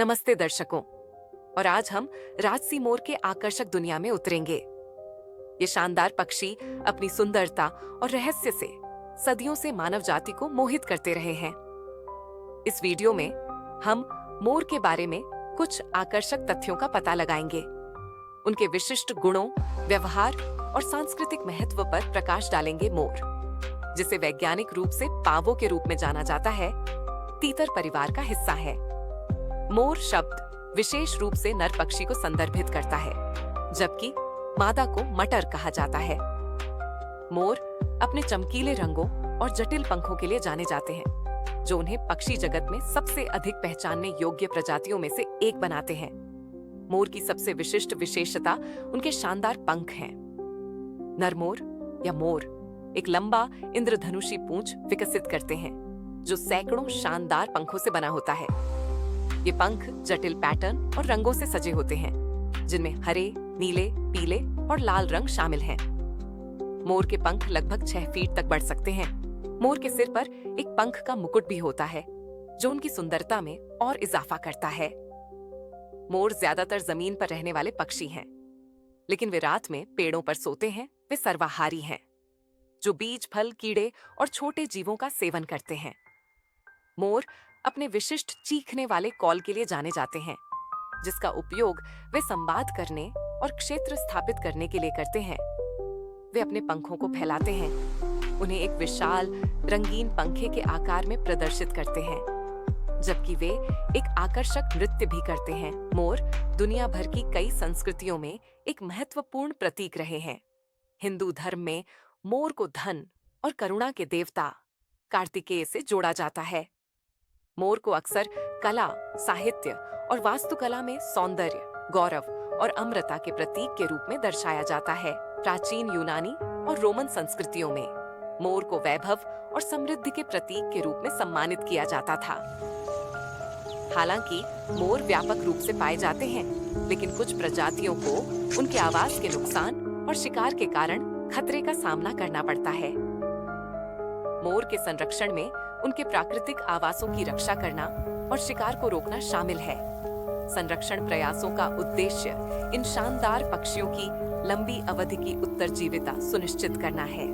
नमस्ते दर्शकों। और आज हम राजसी मोर के आकर्षक दुनिया में उतरेंगे। ये शानदार पक्षी अपनी सुंदरता और रहस्य से सदियों से मानव जाति को मोहित करते रहे हैं। इस वीडियो में हम मोर के बारे में कुछ आकर्षक तथ्यों का पता लगाएंगे। उनके विशिष्ट गुणों, व्यवहार और सांस्कृतिक महत्व पर प्रकाश डालेंगे। मोर, जिसे वैज्ञानिक रूप से पावो के रूप में जाना जाता है, तीतर परिवार का हिस्सा है। मोर शब्द विशेष रूप से नर पक्षी को संदर्भित करता है, जबकि मादा को मटर कहा जाता है। मोर अपने चमकीले रंगों और जटिल पंखों के लिए जाने जाते हैं, जो उन्हें पक्षी जगत में सबसे अधिक पहचानने योग्य प्रजातियों में से एक बनाते हैं। मोर की सबसे विशिष्ट विशेषता उनके शानदार पंख हैं। नर मोर या मोर एक लंबा इंद्रधनुषी पूंछ विकसित करते हैं, जो सैकड़ों शानदार पंखों से बना होता है। ये पंख जटिल पैटर्न और रंगों से सजे होते हैं, जिनमें हरे, नीले, पीले और लाल रंग शामिल हैं। मोर के पंख लगभग 6 फीट तक बढ़ सकते हैं। मोर के सिर पर एक पंख का मुकुट भी होता है, जो उनकी सुंदरता में और इजाफा करता है। मोर ज्यादातर जमीन पर रहने वाले पक्षी हैं, लेकिन वे रात में पेड़ों पर सोते हैं। वे सर्वाहारी हैं, जो बीज, फल, कीड़े और छोटे जीवों का सेवन करते हैं। मोर अपने विशिष्ट चीखने वाले कॉल के लिए जाने जाते हैं, जिसका उपयोग वे संवाद करने और क्षेत्र स्थापित करने के लिए करते हैं। वे अपने पंखों को फैलाते हैं, उन्हें एक विशाल रंगीन पंखे के आकार में प्रदर्शित करते हैं, जबकि वे एक आकर्षक नृत्य भी करते हैं। मोर दुनिया भर की कई संस्कृतियों में एक महत्वपूर्ण प्रतीक रहे हैं। हिंदू धर्म में मोर को धन और करुणा के देवता कार्तिकेय से जोड़ा जाता है। मोर को अक्सर कला, साहित्य और वास्तुकला में सौंदर्य, गौरव और अमरता के प्रतीक के रूप में दर्शाया जाता है। प्राचीन यूनानी और रोमन संस्कृतियों में मोर को वैभव और समृद्धि के प्रतीक के रूप में सम्मानित किया जाता था। हालांकि मोर व्यापक रूप से पाए जाते हैं, लेकिन कुछ प्रजातियों को उनके आवास के नुकसान और शिकार के कारण खतरे का सामना करना पड़ता है। मोर के संरक्षण में उनके प्राकृतिक आवासों की रक्षा करना और शिकार को रोकना शामिल है। संरक्षण प्रयासों का उद्देश्य इन शानदार पक्षियों की लंबी अवधि की उत्तरजीविता सुनिश्चित करना है।